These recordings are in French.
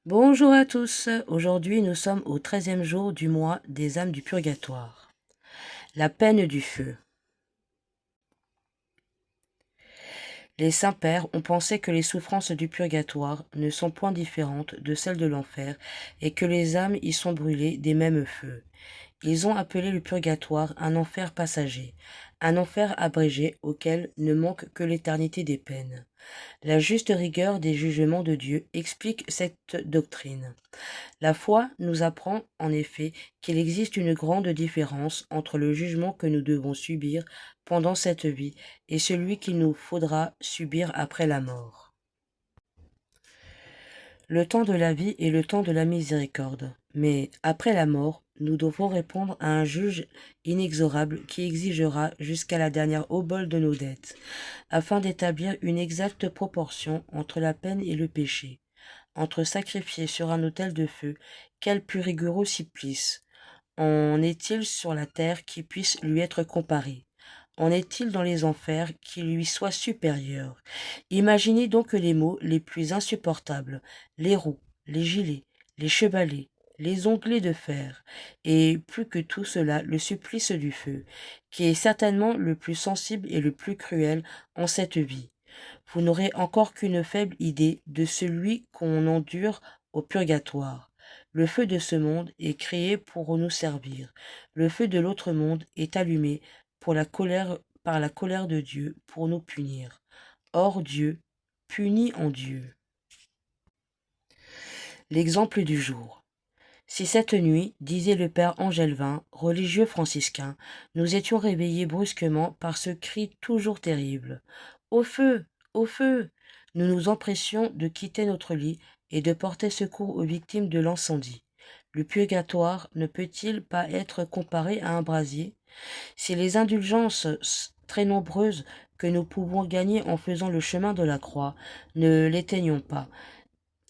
Bonjour à tous, aujourd'hui nous sommes au 13e jour du mois des âmes du purgatoire. La peine du feu. Les saints-pères ont pensé que les souffrances du purgatoire ne sont point différentes de celles de l'enfer et que les âmes y sont brûlées des mêmes feux. Ils ont appelé le purgatoire un enfer passager, un enfer abrégé auquel ne manque que l'éternité des peines. La juste rigueur des jugements de Dieu explique cette doctrine. La foi nous apprend en effet qu'il existe une grande différence entre le jugement que nous devons subir pendant cette vie et celui qu'il nous faudra subir après la mort. Le temps de la vie est le temps de la miséricorde, mais après la mort, nous devons répondre à un juge inexorable qui exigera jusqu'à la dernière obole de nos dettes, afin d'établir une exacte proportion entre la peine et le péché. Entre sacrifier sur un autel de feu, quel plus rigoureux supplice en est-il sur la terre qui puisse lui être comparé? En est-il dans les enfers qui lui soient supérieurs? Imaginez donc les maux les plus insupportables, les roues, les gilets, les chevalets, les onglets de fer, et plus que tout cela, le supplice du feu, qui est certainement le plus sensible et le plus cruel en cette vie. Vous n'aurez encore qu'une faible idée de celui qu'on endure au purgatoire. Le feu de ce monde est créé pour nous servir. Le feu de l'autre monde est allumé par la colère de Dieu pour nous punir. Or Dieu punit en Dieu. L'exemple du jour. Si cette nuit, disait le père Angelvin, religieux franciscain, nous étions réveillés brusquement par ce cri toujours terrible. Au feu! Au feu! Nous nous empressions de quitter notre lit et de porter secours aux victimes de l'incendie. Le purgatoire ne peut-il pas être comparé à un brasier? Si les indulgences très nombreuses que nous pouvons gagner en faisant le chemin de la croix ne l'éteignons pas,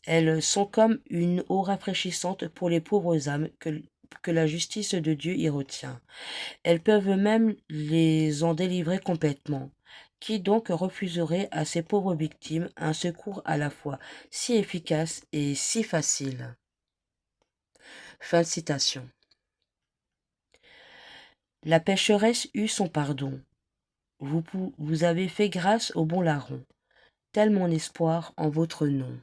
elles sont comme une eau rafraîchissante pour les pauvres âmes que la justice de Dieu y retient. Elles peuvent même les en délivrer complètement. Qui donc refuserait à ces pauvres victimes un secours à la fois si efficace et si facile? Fin de citation. La pécheresse eut son pardon. Vous avez fait grâce au bon larron. Tel mon espoir en votre nom.